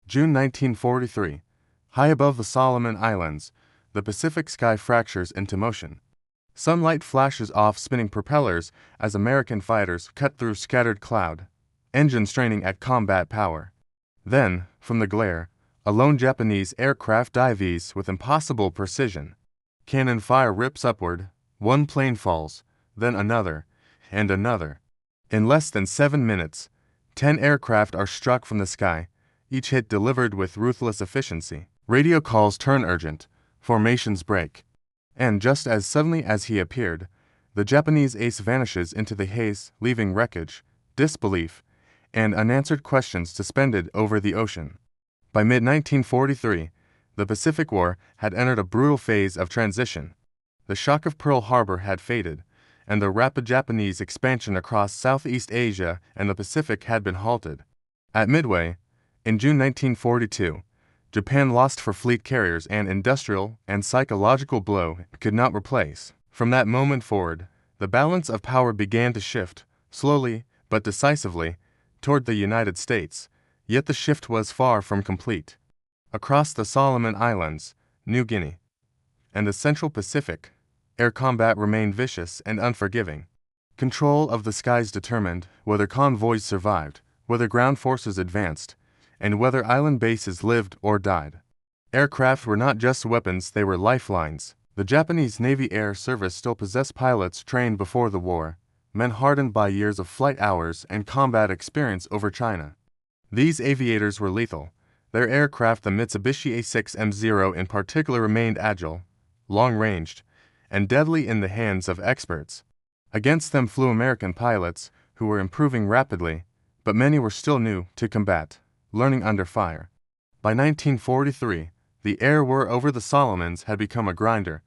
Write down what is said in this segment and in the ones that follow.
June 1943. High above the Solomon Islands, the Pacific sky fractures into motion. Sunlight flashes off spinning propellers as American fighters cut through scattered cloud, engines straining at combat power. Then, from the glare, a lone Japanese aircraft dives with impossible precision. Cannon fire rips upward, one plane falls, then another, and another. In less than 7 minutes, 10 aircraft are struck from the sky, each hit delivered with ruthless efficiency. Radio calls turn urgent, formations break. And just as suddenly as he appeared, the Japanese ace vanishes into the haze, leaving wreckage, disbelief, and unanswered questions suspended over the ocean. By mid-1943, the Pacific War had entered a brutal phase of transition. The shock of Pearl Harbor had faded, and the rapid Japanese expansion across Southeast Asia and the Pacific had been halted. At Midway, in June 1942, Japan lost for fleet carriers an industrial and psychological blow it could not replace. From that moment forward, the balance of power began to shift, slowly but decisively, toward the United States, yet the shift was far from complete. Across the Solomon Islands, New Guinea, and the Central Pacific, air combat remained vicious and unforgiving. Control of the skies determined whether convoys survived, whether ground forces advanced, and whether island bases lived or died. Aircraft were not just weapons, they were lifelines. The Japanese Navy Air Service still possessed pilots trained before the war, men hardened by years of flight hours and combat experience over China. These aviators were lethal. Their aircraft, the Mitsubishi A6M0 in particular, remained agile, long-ranged, and deadly in the hands of experts. Against them flew American pilots, who were improving rapidly, but many were still new to combat, learning under fire. By 1943, the air war over the Solomons had become a grinder.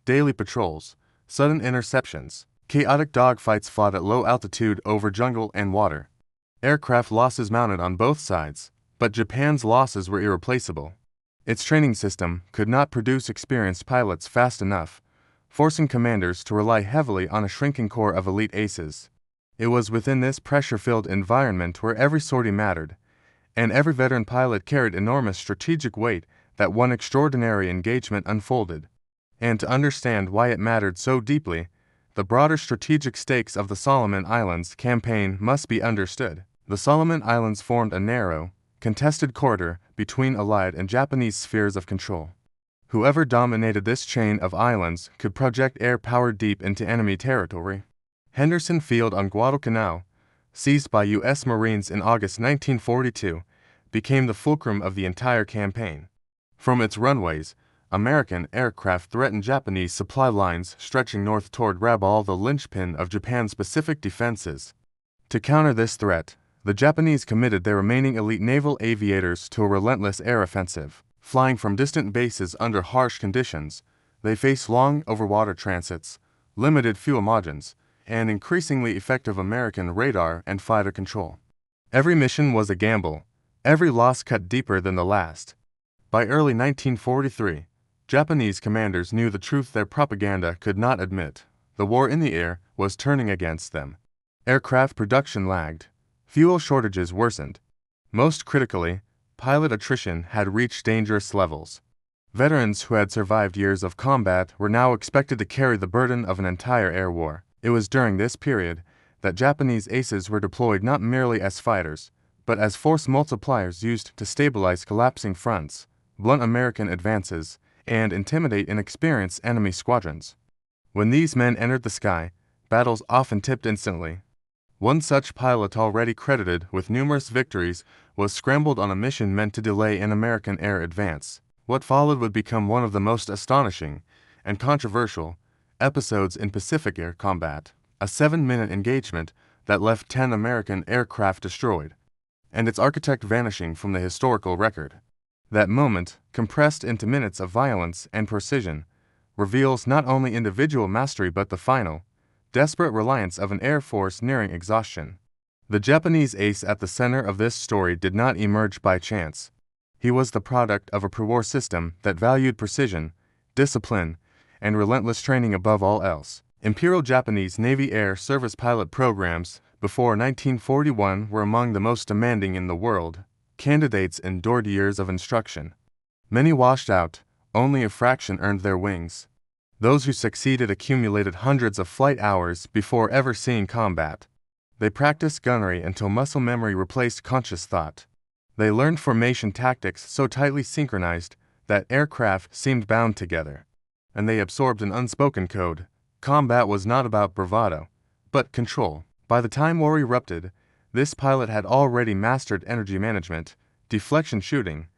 Daily patrols, sudden interceptions, chaotic dogfights fought at low altitude over jungle and water. Aircraft losses mounted on both sides, but Japan's losses were irreplaceable. Its training system could not produce experienced pilots fast enough, forcing commanders to rely heavily on a shrinking corps of elite aces. It was within this pressure-filled environment where every sortie mattered, and every veteran pilot carried enormous strategic weight that one extraordinary engagement unfolded. And to understand why it mattered so deeply, the broader strategic stakes of the Solomon Islands campaign must be understood. The Solomon Islands formed a narrow, contested corridor between Allied and Japanese spheres of control. Whoever dominated this chain of islands could project air power deep into enemy territory. Henderson Field on Guadalcanal, seized by U.S. Marines in August 1942, became the fulcrum of the entire campaign. From its runways, American aircraft threatened Japanese supply lines stretching north toward Rabaul, the linchpin of Japan's Pacific defenses. To counter this threat, the Japanese committed their remaining elite naval aviators to a relentless air offensive. Flying from distant bases under harsh conditions, they faced long overwater transits, limited fuel margins, and increasingly effective American radar and fighter control. Every mission was a gamble, every loss cut deeper than the last. By early 1943, Japanese commanders knew the truth their propaganda could not admit. The war in the air was turning against them. Aircraft production lagged. Fuel shortages worsened. Most critically, pilot attrition had reached dangerous levels. Veterans who had survived years of combat were now expected to carry the burden of an entire air war. It was during this period that Japanese aces were deployed not merely as fighters, but as force multipliers used to stabilize collapsing fronts, blunt American advances, and intimidate inexperienced enemy squadrons. When these men entered the sky, battles often tipped instantly. One such pilot, already credited with numerous victories, was scrambled on a mission meant to delay an American air advance. What followed would become one of the most astonishing and controversial episodes in Pacific air combat, a 7-minute engagement that left 10 American aircraft destroyed, and its architect vanishing from the historical record. That moment, compressed into minutes of violence and precision, reveals not only individual mastery but the final, desperate reliance of an air force nearing exhaustion. The Japanese ace at the center of this story did not emerge by chance. He was the product of a pre-war system that valued precision, discipline, and relentless training above all else. Imperial Japanese Navy Air Service pilot programs before 1941 were among the most demanding in the world. Candidates endured years of instruction. Many washed out, only a fraction earned their wings. Those who succeeded accumulated hundreds of flight hours before ever seeing combat. They practiced gunnery until muscle memory replaced conscious thought. They learned formation tactics so tightly synchronized that aircraft seemed bound together. And they absorbed an unspoken code. Combat was not about bravado, but control. By the time war erupted, this pilot had already mastered energy management, deflection shooting,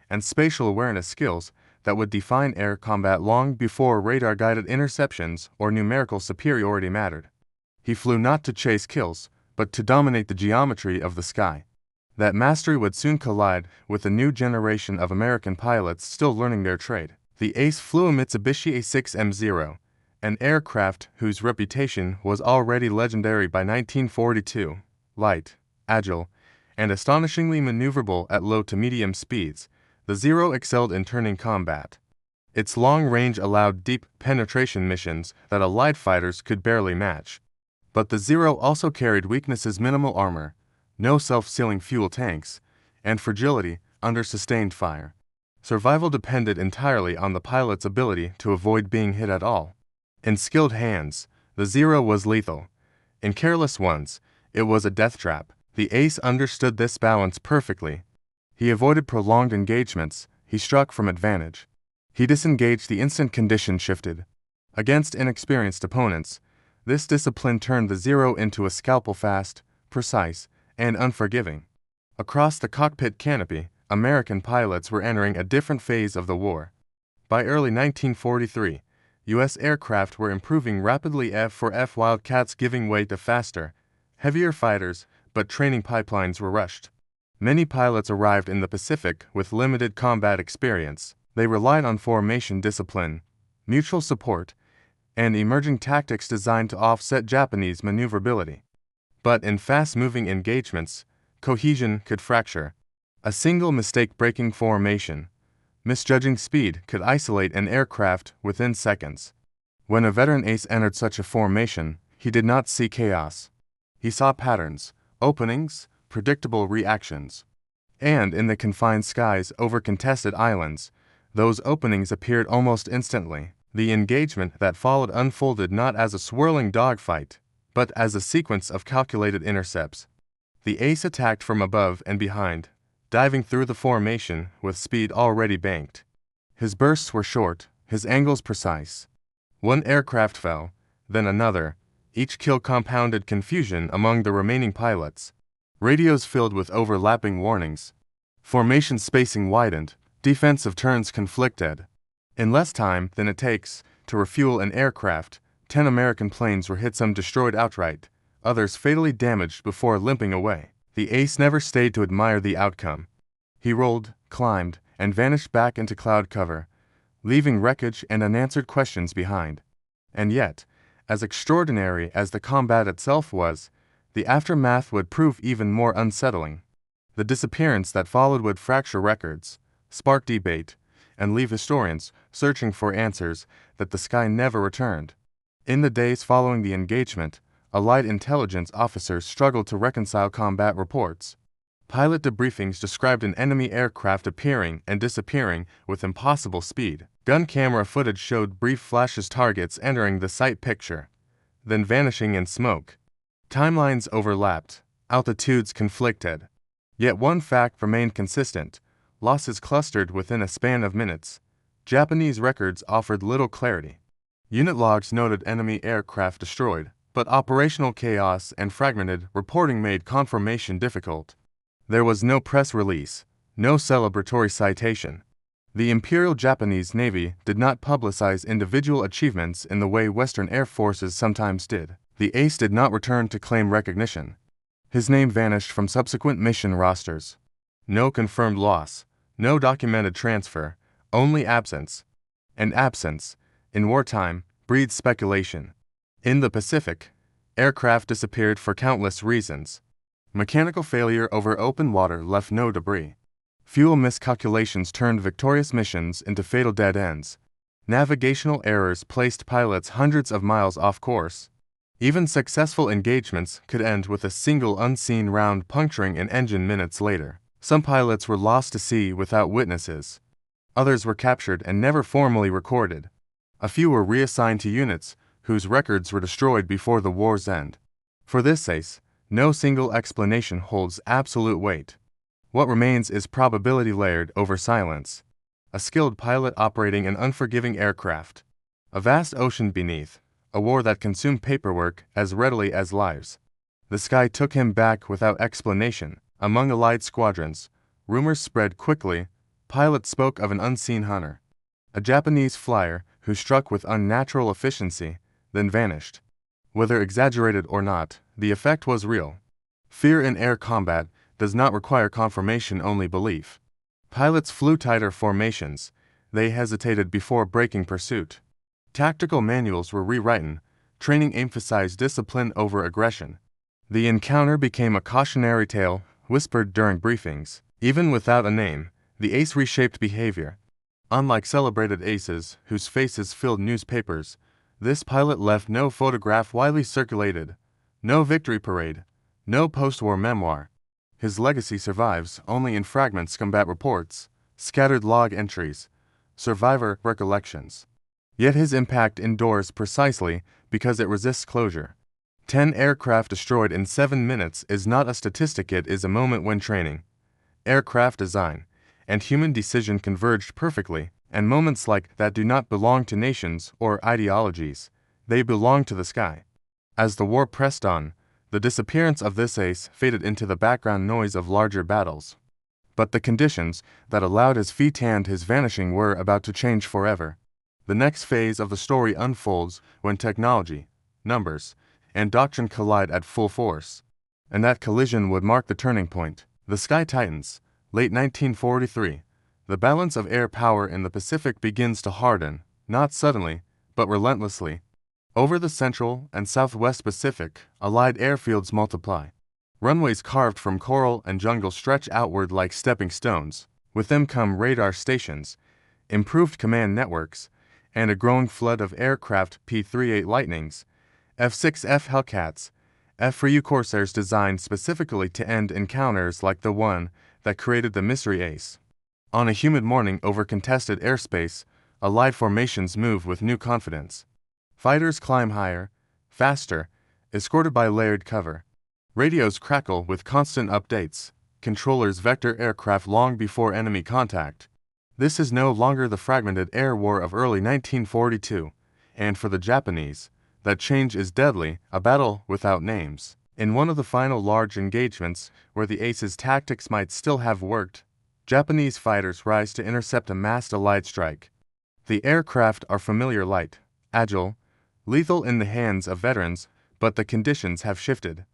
and spatial awareness skills that would define air combat long before radar-guided interceptions or numerical superiority mattered. He flew not to chase kills, but to dominate the geometry of the sky. That mastery would soon collide with a new generation of American pilots still learning their trade. The ace flew a Mitsubishi A6M0, an aircraft whose reputation was already legendary by 1942. Light, agile, and astonishingly maneuverable at low to medium speeds, the Zero excelled in turning combat. Its long range allowed deep penetration missions that Allied fighters could barely match. But the Zero also carried weaknesses: minimal armor, no self-sealing fuel tanks, and fragility under sustained fire. Survival depended entirely on the pilot's ability to avoid being hit at all. In skilled hands, the Zero was lethal. In careless ones, it was a death trap. The ace understood this balance perfectly. He avoided prolonged engagements, he struck from advantage. He disengaged the instant condition shifted. Against inexperienced opponents, this discipline turned the Zero into a scalpel fast, precise, and unforgiving. Across the cockpit canopy, American pilots were entering a different phase of the war. By early 1943, U.S. aircraft were improving rapidly, F-4F Wildcats giving way to faster, heavier fighters, but training pipelines were rushed. Many pilots arrived in the Pacific with limited combat experience. They relied on formation discipline, mutual support, and emerging tactics designed to offset Japanese maneuverability. But in fast-moving engagements, cohesion could fracture. A single mistake breaking formation, misjudging speed, could isolate an aircraft within seconds. When a veteran ace entered such a formation, he did not see chaos. He saw patterns, openings, predictable reactions. And in the confined skies over contested islands, those openings appeared almost instantly. The engagement that followed unfolded not as a swirling dogfight, but as a sequence of calculated intercepts. The ace attacked from above and behind, diving through the formation with speed already banked. His bursts were short, his angles precise. One aircraft fell, then another. Each kill compounded confusion among the remaining pilots. Radios filled with overlapping warnings. Formation spacing widened, defensive turns conflicted. In less time than it takes to refuel an aircraft, 10 American planes were hit, some destroyed outright, others fatally damaged before limping away. The ace never stayed to admire the outcome. He rolled, climbed, and vanished back into cloud cover, leaving wreckage and unanswered questions behind. And yet, as extraordinary as the combat itself was, the aftermath would prove even more unsettling. The disappearance that followed would fracture records, spark debate, and leave historians searching for answers that the sky never returned. In the days following the engagement, Allied intelligence officers struggled to reconcile combat reports. Pilot debriefings described an enemy aircraft appearing and disappearing with impossible speed. Gun camera footage showed brief flashes, targets entering the sight picture, then vanishing in smoke. Timelines overlapped, altitudes conflicted. Yet one fact remained consistent: losses clustered within a span of minutes. Japanese records offered little clarity. Unit logs noted enemy aircraft destroyed, but operational chaos and fragmented reporting made confirmation difficult. There was no press release, no celebratory citation. The Imperial Japanese Navy did not publicize individual achievements in the way Western air forces sometimes did. The ace did not return to claim recognition. His name vanished from subsequent mission rosters. No confirmed loss, no documented transfer, only absence. And absence, in wartime, breeds speculation. In the Pacific, aircraft disappeared for countless reasons. Mechanical failure over open water left no debris. Fuel miscalculations turned victorious missions into fatal dead ends. Navigational errors placed pilots hundreds of miles off course. Even successful engagements could end with a single unseen round puncturing an engine minutes later. Some pilots were lost to sea without witnesses. Others were captured and never formally recorded. A few were reassigned to units whose records were destroyed before the war's end. For this ace, no single explanation holds absolute weight. What remains is probability layered over silence. A skilled pilot operating an unforgiving aircraft. A vast ocean beneath. A war that consumed paperwork as readily as lives. The sky took him back without explanation. Among allied squadrons, rumors spread quickly. Pilots spoke of an unseen hunter. A Japanese flyer who struck with unnatural efficiency, then vanished. Whether exaggerated or not, the effect was real. Fear in air combat does not require confirmation, only belief. Pilots flew tighter formations. They hesitated before breaking pursuit. Tactical manuals were rewritten. Training emphasized discipline over aggression. The encounter became a cautionary tale, whispered during briefings. Even without a name, the ace reshaped behavior. Unlike celebrated aces whose faces filled newspapers, this pilot left no photograph widely circulated, no victory parade, no post-war memoir. His legacy survives only in fragments, combat reports, scattered log entries, survivor recollections. Yet his impact endures precisely because it resists closure. 10 aircraft destroyed in 7 minutes is not a statistic, it is a moment when training, aircraft design, and human decision converged perfectly, and moments like that do not belong to nations or ideologies, they belong to the sky. As the war pressed on, the disappearance of this ace faded into the background noise of larger battles. But the conditions that allowed his feat and his vanishing were about to change forever. The next phase of the story unfolds when technology, numbers, and doctrine collide at full force. And that collision would mark the turning point. The Sky Titans, late 1943. The balance of air power in the Pacific begins to harden, not suddenly, but relentlessly. Over the Central and Southwest Pacific, Allied airfields multiply. Runways carved from coral and jungle stretch outward like stepping stones. With them come radar stations, improved command networks, and a growing flood of aircraft, P-38 Lightnings, F-6F Hellcats, F-4U Corsairs designed specifically to end encounters like the one that created the Mystery Ace. On a humid morning over contested airspace, Allied formations move with new confidence. Fighters climb higher, faster, escorted by layered cover. Radios crackle with constant updates. Controllers vector aircraft long before enemy contact. This is no longer the fragmented air war of early 1942, and for the Japanese, that change is deadly, a battle without names. In one of the final large engagements, where the Ace's tactics might still have worked, Japanese fighters rise to intercept a massed Allied strike. The aircraft are familiar, light, agile, lethal in the hands of veterans, but the conditions have shifted.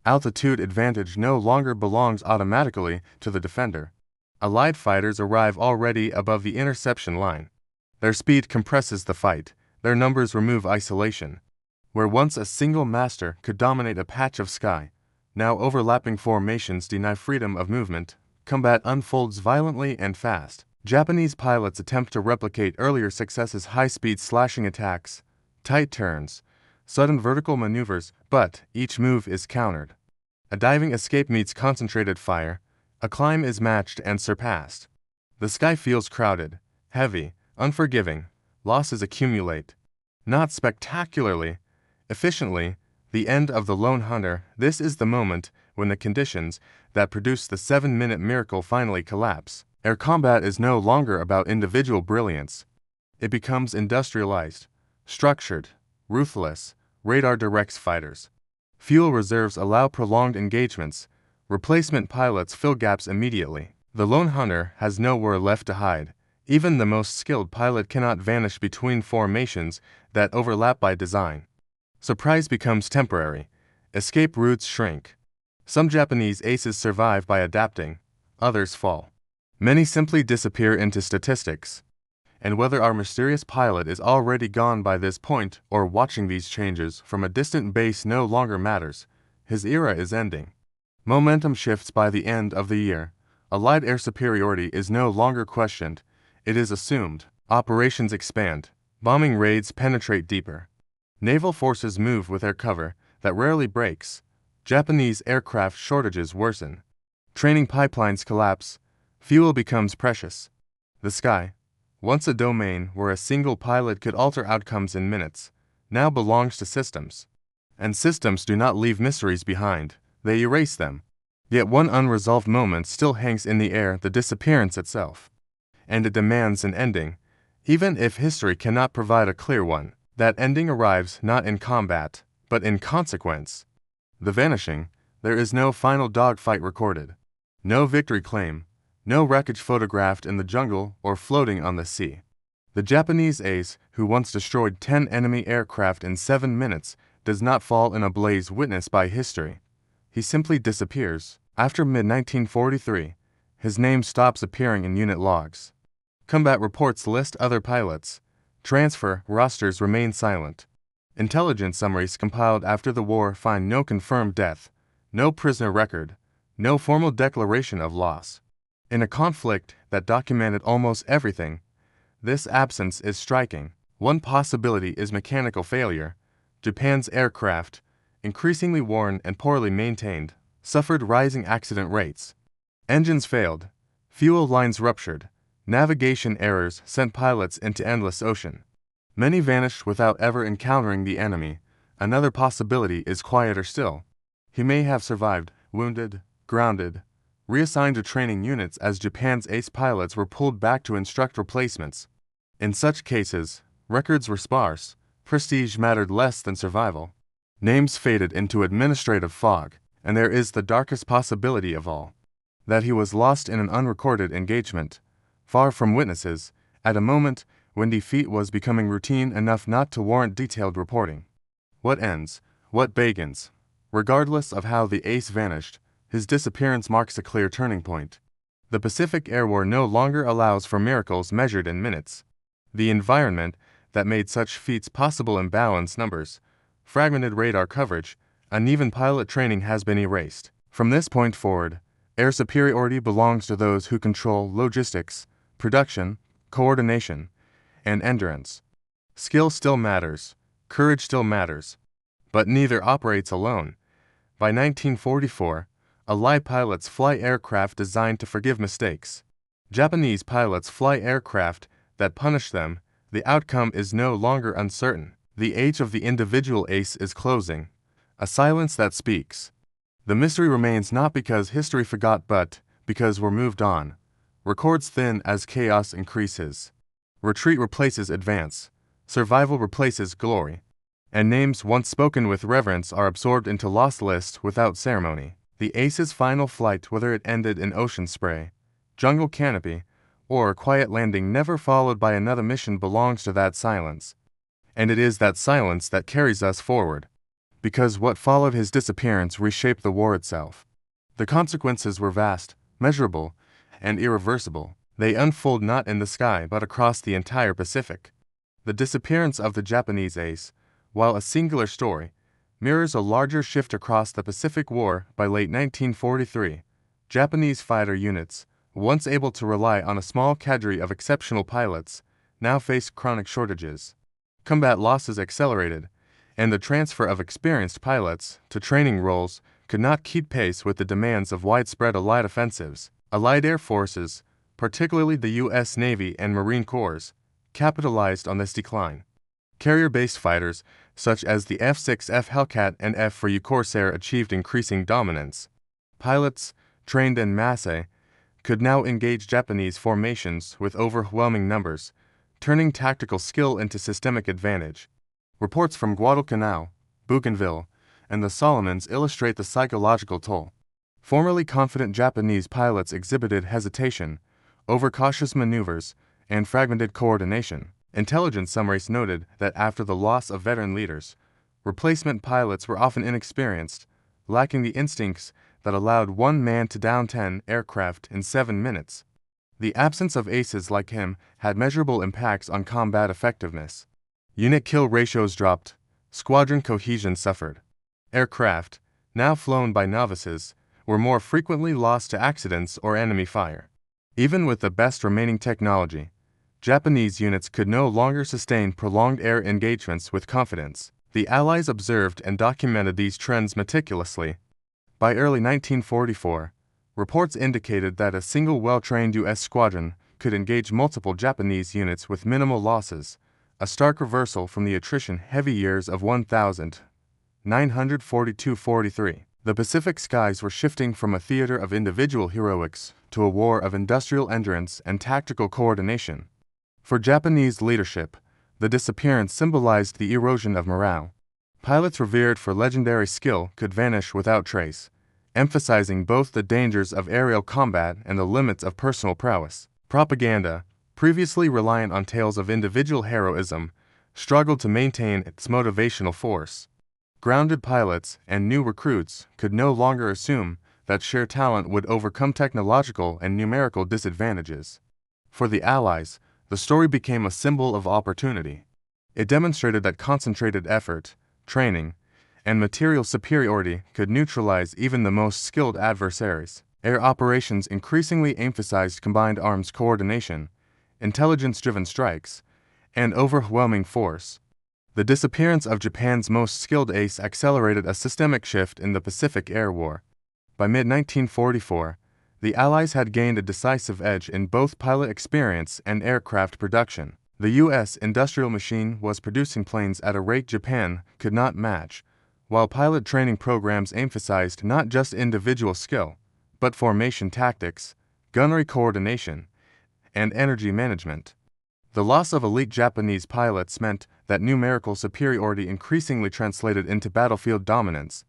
Altitude advantage no longer belongs automatically to the defender. Allied fighters arrive already above the interception line. Their speed compresses the fight, their numbers remove isolation. Where once a single master could dominate a patch of sky, now overlapping formations deny freedom of movement. Combat unfolds violently and fast. Japanese pilots attempt to replicate earlier successes, high-speed slashing attacks, tight turns, sudden vertical maneuvers, but each move is countered. A diving escape meets concentrated fire. A climb is matched and surpassed. The sky feels crowded, heavy, unforgiving. Losses accumulate. Not spectacularly, efficiently. The end of the lone hunter. This is the moment when the conditions that produce the 7-minute miracle finally collapse. Air combat is no longer about individual brilliance. It becomes industrialized, structured, ruthless. Radar directs fighters. Fuel reserves allow prolonged engagements. Replacement pilots fill gaps immediately. The lone hunter has nowhere left to hide. Even the most skilled pilot cannot vanish between formations that overlap by design. Surprise becomes temporary. Escape routes shrink. Some Japanese aces survive by adapting. Others fall. Many simply disappear into statistics. And whether our mysterious pilot is already gone by this point or watching these changes from a distant base no longer matters. His era is ending. Momentum shifts by the end of the year. Allied air superiority is no longer questioned. It is assumed. Operations expand. Bombing raids penetrate deeper. Naval forces move with air cover that rarely breaks. Japanese aircraft shortages worsen. Training pipelines collapse. Fuel becomes precious. The sky, once a domain where a single pilot could alter outcomes in minutes, now belongs to systems. And systems do not leave mysteries behind, they erase them. Yet one unresolved moment still hangs in the air, the disappearance itself. And it demands an ending, even if history cannot provide a clear one. That ending arrives not in combat, but in consequence. The vanishing, there is no final dogfight recorded. No victory claim, no wreckage photographed in the jungle or floating on the sea. The Japanese ace, who once destroyed 10 enemy aircraft in 7 minutes, does not fall in a blaze witnessed by history. He simply disappears. After mid-1943, his name stops appearing in unit logs. Combat reports list other pilots. Transfer rosters remain silent. Intelligence summaries compiled after the war find no confirmed death, no prisoner record, no formal declaration of loss. In a conflict that documented almost everything, this absence is striking. One possibility is mechanical failure. Japan's aircraft, increasingly worn and poorly maintained, suffered rising accident rates. Engines failed, fuel lines ruptured, navigation errors sent pilots into endless ocean. Many vanished without ever encountering the enemy. Another possibility is quieter still. He may have survived, wounded, grounded, reassigned to training units as Japan's ace pilots were pulled back to instruct replacements. In such cases, records were sparse, prestige mattered less than survival. Names faded into administrative fog, and there is the darkest possibility of all, that he was lost in an unrecorded engagement, far from witnesses, at a moment when defeat was becoming routine enough not to warrant detailed reporting. What ends, what begins? Regardless of how the ace vanished, his disappearance marks a clear turning point. The Pacific Air War no longer allows for miracles measured in minutes. The environment that made such feats possible, imbalanced numbers, fragmented radar coverage, uneven pilot training, has been erased. From this point forward, air superiority belongs to those who control logistics, production, coordination, and endurance. Skill still matters, courage still matters, but neither operates alone. By 1944, Allied pilots fly aircraft designed to forgive mistakes. Japanese pilots fly aircraft that punish them. The outcome is no longer uncertain. The age of the individual ace is closing. A silence that speaks. The mystery remains not because history forgot but because we're moved on. Records thin as chaos increases. Retreat replaces advance. Survival replaces glory. And names once spoken with reverence are absorbed into lost lists without ceremony. The ace's final flight, whether it ended in ocean spray, jungle canopy, or a quiet landing never followed by another mission, belongs to that silence. And it is that silence that carries us forward. Because what followed his disappearance reshaped the war itself. The consequences were vast, measurable, and irreversible. They unfold not in the sky but across the entire Pacific. The disappearance of the Japanese ace, while a singular story, mirrors a larger shift across the Pacific War. By late 1943, Japanese fighter units, once able to rely on a small cadre of exceptional pilots, now faced chronic shortages. Combat losses accelerated, and the transfer of experienced pilots to training roles could not keep pace with the demands of widespread Allied offensives. Allied air forces, particularly the U.S. Navy and Marine Corps, capitalized on this decline. Carrier-based fighters, such as the F-6F Hellcat and F-4U Corsair, achieved increasing dominance. Pilots, trained en masse, could now engage Japanese formations with overwhelming numbers, turning tactical skill into systemic advantage. Reports from Guadalcanal, Bougainville, and the Solomons illustrate the psychological toll. Formerly confident Japanese pilots exhibited hesitation, overcautious maneuvers, and fragmented coordination. Intelligence summaries noted that after the loss of veteran leaders, replacement pilots were often inexperienced, lacking the instincts that allowed one man to down 10 aircraft in 7 minutes. The absence of aces like him had measurable impacts on combat effectiveness. Unit kill ratios dropped, squadron cohesion suffered. Aircraft, now flown by novices, were more frequently lost to accidents or enemy fire. Even with the best remaining technology, Japanese units could no longer sustain prolonged air engagements with confidence. The Allies observed and documented these trends meticulously. By early 1944, Reports indicated that a single well-trained U.S. squadron could engage multiple Japanese units with minimal losses, a stark reversal from the attrition-heavy years of 1942-43. The Pacific skies were shifting from a theater of individual heroics to a war of industrial endurance and tactical coordination. For Japanese leadership, the disappearance symbolized the erosion of morale. Pilots revered for legendary skill could vanish without trace, emphasizing both the dangers of aerial combat and the limits of personal prowess. Propaganda, previously reliant on tales of individual heroism, struggled to maintain its motivational force. Grounded pilots and new recruits could no longer assume that sheer talent would overcome technological and numerical disadvantages. For the Allies, the story became a symbol of opportunity. It demonstrated that concentrated effort, training, and material superiority could neutralize even the most skilled adversaries. Air operations increasingly emphasized combined arms coordination, intelligence-driven strikes, and overwhelming force. The disappearance of Japan's most skilled ace accelerated a systemic shift in the Pacific Air War. By mid-1944, the Allies had gained a decisive edge in both pilot experience and aircraft production. The U.S. industrial machine was producing planes at a rate Japan could not match, while pilot training programs emphasized not just individual skill, but formation tactics, gunnery coordination, and energy management. The loss of elite Japanese pilots meant that numerical superiority increasingly translated into battlefield dominance.